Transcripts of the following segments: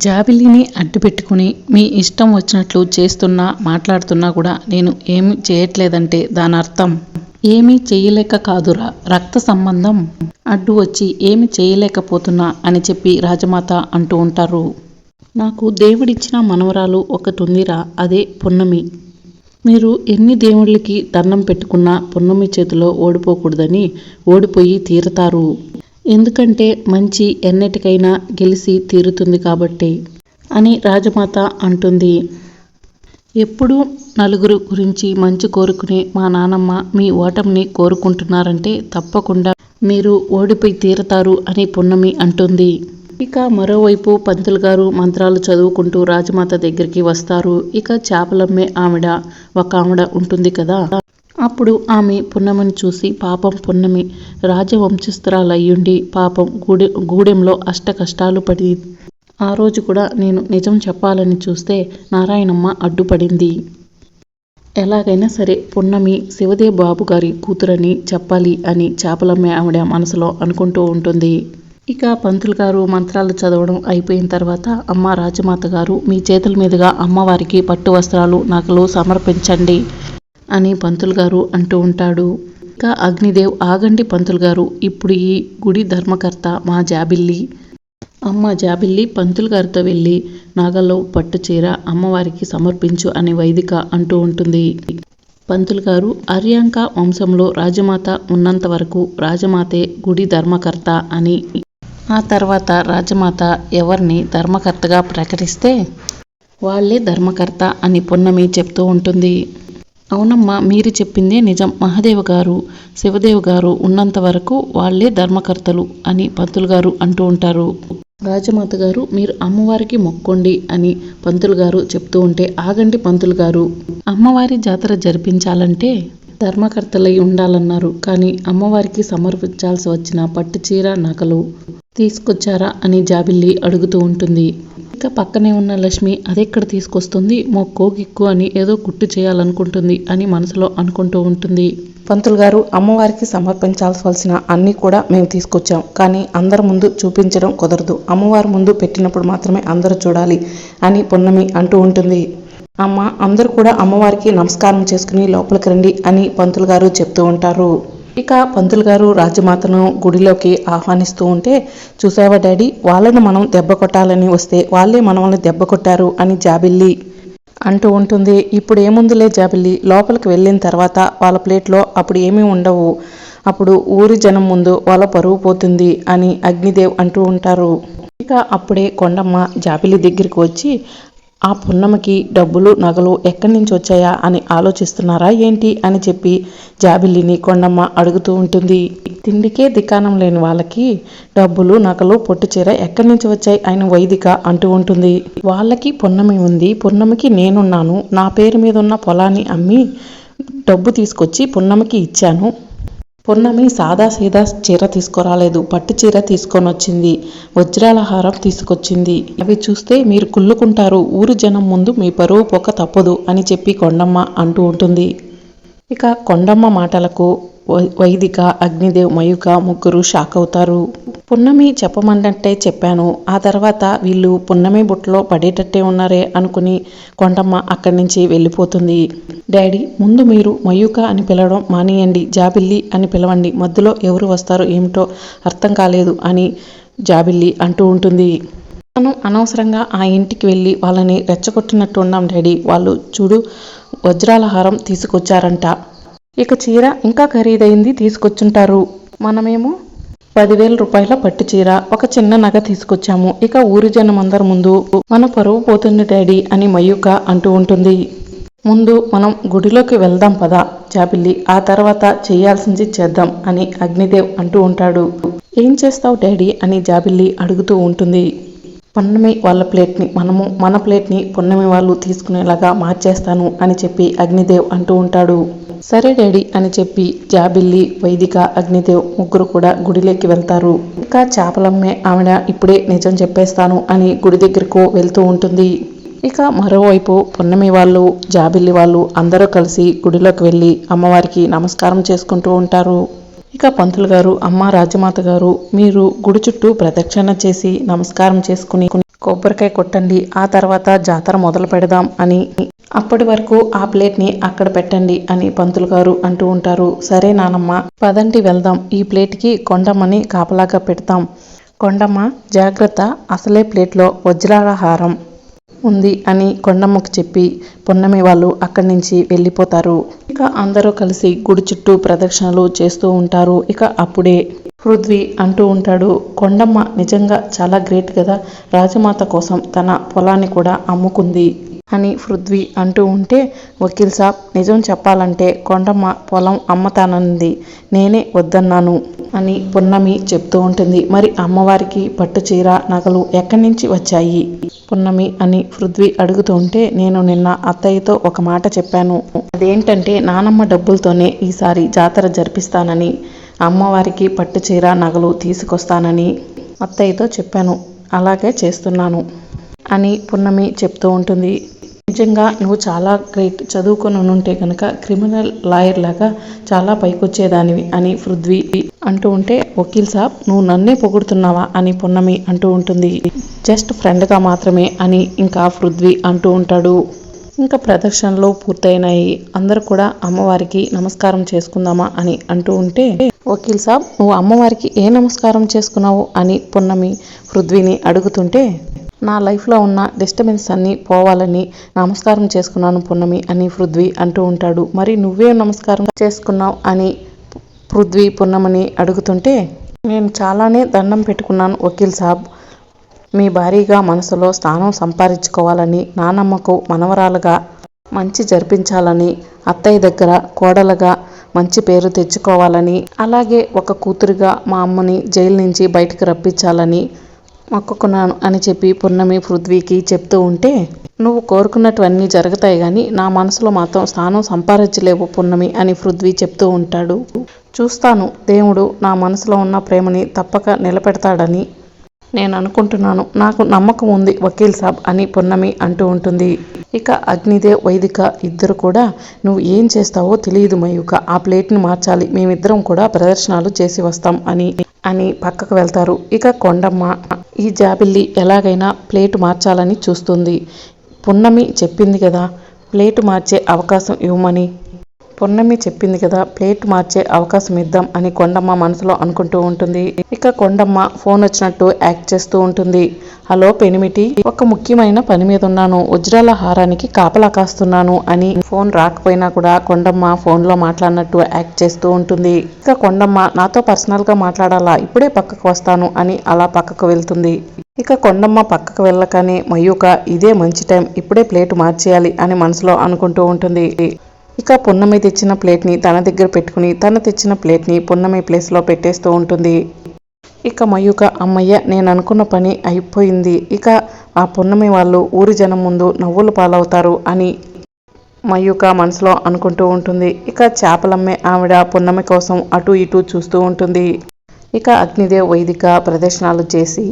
జాబిలిని అడ్డుపెట్టుకుని మీ ఇష్టం వచ్చినట్లు చేస్తున్నా మాట్లాడుతున్నా కూడా నేను ఏమి చేయట్లేదంటే దాని అర్థం ఏమీ చేయలేక కాదురా, రక్త సంబంధం అడ్డు వచ్చి ఏమి చేయలేకపోతున్నా అని చెప్పి రాజమాత అంటూ ఉంటారు. నాకు దేవుడిచ్చిన మనవరాలు ఒకటి ఉందిరా, అదే పున్నమి. మీరు ఎన్ని దేవుళ్ళకి దండం పెట్టుకున్నా పున్నమి చేతిలో ఓడిపోకూడదని ఓడిపోయి తీరతారు. ఎందుకంటే మంచి ఎన్నటికైనా గెలిచి తీరుతుంది కాబట్టి అని రాజమాత అంటుంది. ఎప్పుడూ నలుగురు గురించి మంచి కోరుకునే మా నానమ్మ మీ ఓటమిని కోరుకుంటున్నారంటే తప్పకుండా మీరు ఓడిపోయి తీరతారు అని పున్నమి అంటుంది. ఇక మరోవైపు పంతులు గారు మంత్రాలు చదువుకుంటూ రాజమాత దగ్గరికి వస్తారు. ఇక చేపలమ్మే ఒక ఆవిడ ఉంటుంది కదా, అప్పుడు ఆమె పున్నమిని చూసి పాపం పున్నమి రాజవంశస్థురాలయ్యుండి పాపం గూడెంలో అష్ట కష్టాలు పడి ఆ రోజు కూడా నేను నిజం చెప్పాలని చూస్తే నారాయణమ్మ అడ్డుపడింది. ఎలాగైనా సరే పున్నమి శివదేవ్ బాబు గారి కూతురని చెప్పాలి అని చేపలమ్మే ఆవిడ మనసులో అనుకుంటూ ఉంటుంది. ఇక పంతులు గారు మంత్రాలు చదవడం అయిపోయిన తర్వాత అమ్మ రాజమాత గారు మీ చేతుల మీదుగా అమ్మవారికి పట్టు వస్త్రాలు నగలు సమర్పించండి అని పంతులు గారు అంటూ ఉంటాడు. ఇక అగ్నిదేవ్ ఆగండి పంతులు గారు, ఇప్పుడు ఈ గుడి ధర్మకర్త మా జాబిల్లి. అమ్మ జాబిల్లి పంతులు గారితో వెళ్ళి నాగల్లో పట్టు చీర అమ్మవారికి సమర్పించు అని వైదిక అంటూ ఉంటుంది. పంతులు గారు ఆర్యాంక వంశంలో రాజమాత ఉన్నంత వరకు రాజమాతే గుడి ధర్మకర్త అని, ఆ తర్వాత రాజమాత ఎవరిని ధర్మకర్తగా ప్రకటిస్తే వాళ్ళే ధర్మకర్త అని పున్నమి చెప్తూ ఉంటుంది. అవునమ్మా, మీరు చెప్పిందే నిజం. మహాదేవ గారు శివదేవ్ గారు ఉన్నంత వరకు వాళ్ళే ధర్మకర్తలు అని పంతులు గారు అంటూ ఉంటారు. రాజమాత గారు మీరు అమ్మవారికి మొక్కండి అని పంతులు గారు చెప్తూ ఉంటే ఆగండి పంతులు గారు, అమ్మవారి జాతర జరిపించాలంటే ధర్మకర్తలై ఉండాలన్నారు, కానీ అమ్మవారికి సమర్పించాల్సి వచ్చిన పట్టు చీర నగలు తీసుకొచ్చారా అని జాబిల్లి అడుగుతూ ఉంటుంది. ఇక పక్కనే ఉన్న లక్ష్మి అదెక్కడ తీసుకొస్తుంది, మొక్కో గిక్కు అని ఏదో గుట్టు చేయాలనుకుంటుంది అని మనసులో అనుకుంటూ ఉంటుంది. పంతులు గారు అమ్మవారికి సమర్పించాల్సిన అన్నీ కూడా మేము తీసుకొచ్చాం, కానీ అందరి ముందు చూపించడం కుదరదు, అమ్మవారి ముందు పెట్టినప్పుడు మాత్రమే అందరూ చూడాలి అని పున్నమి అంటూ ఉంటుంది. అమ్మ అందరూ కూడా అమ్మవారికి నమస్కారం చేసుకుని లోపలికి రండి అని పంతులు గారు చెప్తూ ఉంటారు. ఇక పంతులు గారు రాజమాతను గుడిలోకి ఆహ్వానిస్తూ ఉంటే చూసావా డాడీ, వాళ్ళని మనం దెబ్బ కొట్టాలని వస్తే వాళ్ళే మనల్ని దెబ్బ కొట్టారు అని జాబిల్లి అంటూ ఉంటుంది. ఇప్పుడు ఏముందులే జాబిల్లి, లోపలికి వెళ్ళిన తర్వాత వాళ్ళ ప్లేట్లో అప్పుడు ఏమీ ఉండవు, అప్పుడు ఊరి జనం ముందు వాళ్ళ పరువు పోతుంది అని అగ్నిదేవ్ అంటూ ఉంటారు. ఇక అప్పుడే కొండమ్మ జాబిల్లి దగ్గరికి వచ్చి ఆ పున్నమికి డబ్బులు నగలు ఎక్కడి నుంచి వచ్చాయా అని ఆలోచిస్తున్నారా ఏంటి అని చెప్పి జాబిల్లిని కొండమ్మ అడుగుతూ ఉంటుంది. తిండికే దికాణం లేని వాళ్ళకి డబ్బులు నగలు పొట్టు చీర ఎక్కడి నుంచి వచ్చాయి ఆయన వైదిక అంటూ ఉంటుంది. వాళ్ళకి పున్నమి ఉంది, పున్నమికి నేనున్నాను, నా పేరు మీద ఉన్న పొలాన్ని అమ్మి డబ్బు తీసుకొచ్చి పున్నమికి ఇచ్చాను, పున్నమి సాదా సీదా చీర తీసుకురాలేదు, పట్టు చీర తీసుకొని వచ్చింది, వజ్రాల హారం తీసుకొచ్చింది, అవి చూస్తే మీరు కుళ్ళుకుంటారు, ఊరు జనం ముందు మీ పరువు పోక తప్పదు అని చెప్పి కొండమ్మ అంటూ ఉంటుంది. ఇక కొండమ్మ మాటలకు వైదిక అగ్నిదేవ్ మయూక ముగ్గురు షాక్ అవుతారు. పున్నమి చెప్పమన్నట్టే చెప్పాను, ఆ తర్వాత వీళ్ళు పున్నమి బుట్టలో పడేటట్టే ఉన్నారే అనుకుని కొండమ్మ అక్కడి నుంచి వెళ్ళిపోతుంది. డాడీ ముందు మీరు మయూక అని పిలవడం మానేయండి, జాబిల్లి అని పిలవండి, మధ్యలో ఎవరు వస్తారో ఏమిటో అర్థం కాలేదు అని జాబిల్లి అంటూ ఉంటుంది. మనం అనవసరంగా ఆ ఇంటికి వెళ్ళి వాళ్ళని రెచ్చగొట్టినట్టు ఉన్నాం డాడీ, వాళ్ళు చూడు వజ్రాల హారం తీసుకొచ్చారంట, ఇక చీర ఇంకా ఖరీదైంది తీసుకొచ్చుంటారు, మనమేమో 10,000 రూపాయల పట్టు చీర ఒక చిన్న నగ తీసుకొచ్చాము, ఇక ఊరి జనం అందరి ముందు మన పరువు పోతుంది డాడీ అని మయూక అంటూ ఉంటుంది. ముందు మనం గుడిలోకి వెళ్దాం పదా జాబిల్లి, ఆ తర్వాత చేయాల్సింది చేద్దాం అని అగ్నిదేవ్ అంటూ ఉంటాడు. ఏం చేస్తావు డాడీ అని జాబిల్లి అడుగుతూ ఉంటుంది. పున్నమి వాళ్ళ ప్లేట్ని మన ప్లేట్ని పున్నమి వాళ్ళు తీసుకునేలాగా మార్చేస్తాను అని చెప్పి అగ్నిదేవ్ అంటూ ఉంటాడు. సరే డాడీ అని చెప్పి జాబిల్లి వైదిక అగ్నిదేవ్ ముగ్గురు కూడా గుడిలోకి వెళ్తారు. ఇంకా చేపలమ్మే ఆవిడ ఇప్పుడే నిజం చెప్పేస్తాను అని గుడి దగ్గరకు వెళ్తూ ఉంటుంది. ఇక మరోవైపు పున్నమి వాళ్ళు జాబిల్లి వాళ్ళు అందరూ కలిసి గుడిలోకి వెళ్ళి అమ్మవారికి నమస్కారం చేసుకుంటూ ఉంటారు. ఇక పంతులు గారు, అమ్మ రాజమాత గారు, మీరు గుడి చుట్టూ ప్రదక్షిణ చేసి నమస్కారం చేసుకుని కొబ్బరికాయ కొట్టండి, ఆ తర్వాత జాతర మొదలు పెడదాం అని. అప్పటి వరకు ఆ ప్లేట్ని అక్కడ పెట్టండి అని పంతులు గారు అంటూ ఉంటారు. సరే నానమ్మ, పదండి వెళ్దాం. ఈ ప్లేట్కి కొండమ్మని కాపలాగా పెడతాం. కొండమ్మ జాగ్రత్త, అసలే ప్లేట్లో వజ్రాల హారం ఉంది అని కొండమ్మకు చెప్పి పున్నమి వాళ్ళు అక్కడి నుంచి వెళ్ళిపోతారు. ఇక అందరూ కలిసి గుడి చుట్టూ ప్రదక్షిణలు చేస్తూ ఉంటారు. ఇక అప్పుడే పృథ్వీ అంటూ ఉంటాడు, కొండమ్మ నిజంగా చాలా గ్రేట్ కదా, రాజమాత కోసం తన పొలాన్ని కూడా అమ్ముకుంది అని పృథ్వీ అంటూ ఉంటే, వకీల్ సాబ్ నిజం చెప్పాలంటే కొండమ్మ పొలం అమ్మతానంది, నేనే వద్దన్నాను అని పున్నమి చెప్తూ ఉంటుంది. మరి అమ్మవారికి పట్టు చీర నగలు ఎక్కడి నుంచి వచ్చాయి పున్నమి అని పృథ్వీ అడుగుతూ ఉంటే, నేను నిన్న అత్తయ్యతో ఒక మాట చెప్పాను. అదేంటంటే నానమ్మ డబ్బులతోనే ఈసారి జాతర జరిపిస్తానని, అమ్మవారికి పట్టు చీర నగలు తీసుకొస్తానని అత్తయ్యతో చెప్పాను. అలాగే చేస్తున్నాను అని పున్నమి చెప్తూ ఉంటుంది. నిజంగా నువ్వు చాలా గ్రేట్, చదువుకొని ఉంటే కనుక క్రిమినల్ లాయర్ లాగా చాలా పైకొచ్చేదానివి అని పృథ్వీ అంటూ ఉంటే, వకీల్ సాబ్ నువ్వు నన్నే పొగుడుతున్నావా అని పున్నమి అంటూ ఉంటుంది. జస్ట్ ఫ్రెండ్గా మాత్రమే అని ఇంకా పృథ్వీ అంటూ ఉంటాడు. ఇంకా ప్రదర్శనలు పూర్తయినాయి. అందరూ కూడా అమ్మవారికి నమస్కారం చేసుకుందామా అని అంటూ ఉంటే, వకీల్ సాబ్ నువ్వు అమ్మవారికి ఏ నమస్కారం చేసుకున్నావు అని పున్నమి పృథ్వీని అడుగుతుంటే, నా లైఫ్లో ఉన్న డిస్టర్బెన్స్ అన్నీ పోవాలని నమస్కారం చేసుకున్నాను పున్నమి అని పృథ్వీ అంటూ ఉంటాడు. మరి నువ్వే నమస్కారం చేసుకున్నావు అని పృథ్వీ పున్నమిని అడుగుతుంటే, నేను చాలానే దండం పెట్టుకున్నాను వకీల్ సాబ్. మీ భారీగా మనసులో స్థానం సంపాదించుకోవాలని, నానమ్మకు మనవరాలుగా మంచి జరిపించాలని, అత్తయ్య దగ్గర కోడలుగా మంచి పేరు తెచ్చుకోవాలని, అలాగే ఒక కూతురుగా మా అమ్మని జైలు నుంచి బయటకు రప్పించాలని మొక్కుకున్నాను అని చెప్పి పున్నమి పృథ్వీకి చెప్తూ ఉంటే, నువ్వు కోరుకున్నటువన్నీ జరుగుతాయి కానీ నా మనసులో మాత్రం స్థానం సంపాదించలేవు పున్నమి అని పృథ్వీ చెప్తూ ఉంటాడు. చూస్తాను, దేవుడు నా మనసులో ఉన్న ప్రేమని తప్పక నిలబెడతాడని నేను అనుకుంటున్నాను, నాకు నమ్మకం ఉంది వకీల్ సాబ్ అని పున్నమి అంటూ ఉంటుంది. ఇక అగ్నిదేవ్ వైదిక ఇద్దరు కూడా, నువ్వు ఏం చేస్తావో తెలియదు మయూక, ఆ ప్లేట్ని మార్చాలి, మేమిద్దరం కూడా ప్రదర్శనలు చేసి వస్తాం అని పక్కకు వెళ్తారు. ఇక కొండమ్మ ఈ జాబిల్లి ఎలాగైనా ప్లేటు మార్చాలని చూస్తుంది. పున్నమి చెప్పింది కదా ప్లేటు మార్చే అవకాశం ఇవ్వమని, పున్నమి చెప్పింది కదా ప్లేట్ మార్చే అవకాశం ఇద్దాం అని కొండమ్మ మనసులో అనుకుంటూ ఉంటుంది. ఇక కొండమ్మ ఫోన్ వచ్చినట్టు యాక్ట్ చేస్తూ ఉంటుంది. హలో పెనిమిటి, ఒక ముఖ్యమైన పని మీద ఉన్నాను, వజ్రాల హారానికి కాపలా కాస్తున్నాను అని ఫోన్ రాకపోయినా కూడా కొండమ్మ ఫోన్లో మాట్లాడినట్టు యాక్ట్ చేస్తూ ఉంటుంది. ఇక కొండమ్మ నాతో పర్సనల్గా మాట్లాడాలా, ఇప్పుడే పక్కకు వస్తాను అని అలా పక్కకు వెళ్తుంది. ఇక కొండమ్మ పక్కకు వెళ్ళగానే మయూక ఇదే మంచి టైం, ఇప్పుడే ప్లేటు మార్చేయాలి అని మనసులో అనుకుంటూ ఉంటుంది. ఇక పున్నమి తెచ్చిన ప్లేట్ని తన దగ్గర పెట్టుకుని తను తెచ్చిన ప్లేట్ని పున్నమి ప్లేస్లో పెట్టేస్తూ ఉంటుంది. ఇక మయూక అమ్మయ్య నేను అనుకున్న పని అయిపోయింది, ఇక ఆ పున్నమి వాళ్ళు ఊరి జనం ముందు నవ్వులు పాలవుతారు అని మయూక మనసులో అనుకుంటూ ఉంటుంది. ఇక చేపలమ్మే ఆవిడ పున్నమి కోసం అటు ఇటు చూస్తూ ఉంటుంది. ఇక అగ్నిదేవ్ వైదిక ప్రదర్శనలు చేసి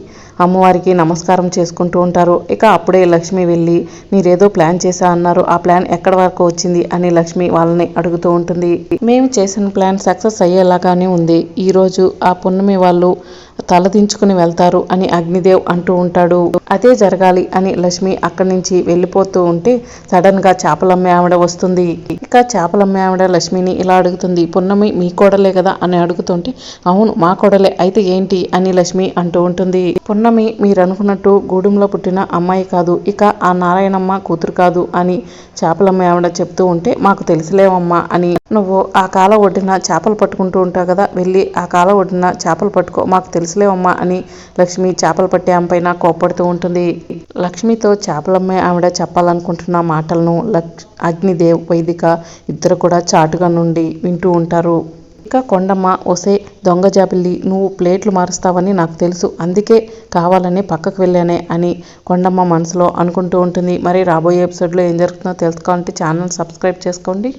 అమ్మవారికి నమస్కారం చేసుకుంటూ ఉంటారు. ఇక అప్పుడే లక్ష్మి వెళ్ళి మీరేదో ప్లాన్ చేశా అన్నారు, ఆ ప్లాన్ ఎక్కడి వరకు వచ్చింది అని లక్ష్మి వాళ్ళని అడుగుతూ ఉంటుంది. మేము చేసిన ప్లాన్ సక్సెస్ అయ్యేలాగానే ఉంది, ఈరోజు ఆ పున్నమి వాళ్ళు తలదించుకుని వెళ్తారు అని అగ్నిదేవ్ అంటూ ఉంటాడు. అదే జరగాలి అని లక్ష్మి అక్కడి నుంచి వెళ్ళిపోతూ ఉంటే సడన్ గా చేపలమ్మే ఆవిడ వస్తుంది. ఇక చేపలమ్మే ఆవిడ లక్ష్మిని ఇలా అడుగుతుంది, పున్నమి మీ కోడలే కదా అని అడుగుతుంటే, అవును మా కోడలే, అయితే ఏంటి అని లక్ష్మి అంటూ ఉంటుంది. పున్నమి మీరు అనుకున్నట్టు గూడెంలో పుట్టిన అమ్మాయి కాదు, ఇక ఆ నారాయణమ్మ కూతురు కాదు అని చేపలమ్మే ఆవిడ చెప్తూ ఉంటే, మాకు తెలిసిలేవమ్మా అని, నువ్వు ఆ కాల ఒడ్డున చేపలు పట్టుకుంటూ ఉంటావు కదా, వెళ్ళి ఆ కాల ఒడ్డున చేపలు పట్టుకో, మాకు తెలిసిలేవమ్మా అని లక్ష్మి చేపలు పట్టే ఆమె పైన కోప్పడుతూ ఉంటుంది. లక్ష్మితో చేపలమ్మే ఆవిడ చెప్పాలనుకుంటున్న మాటలను అగ్నిదేవ్ వైదిక ఇద్దరు కూడా చాటుగా నుండి వింటూ ఉంటారు. ఇక కొండమ్మ ఒసే దొంగ జాబిల్లి, నువ్వు ప్లేట్లు మారుస్తావని నాకు తెలుసు, అందుకే కావాలని పక్కకు వెళ్ళానే అని కొండమ్మ మనసులో అనుకుంటూ ఉంటుంది. మరి రాబోయే ఎపిసోడ్లో ఏం జరుగుతుందో తెలుసుకోవాలంటే ఛానల్ సబ్స్క్రైబ్ చేసుకోండి.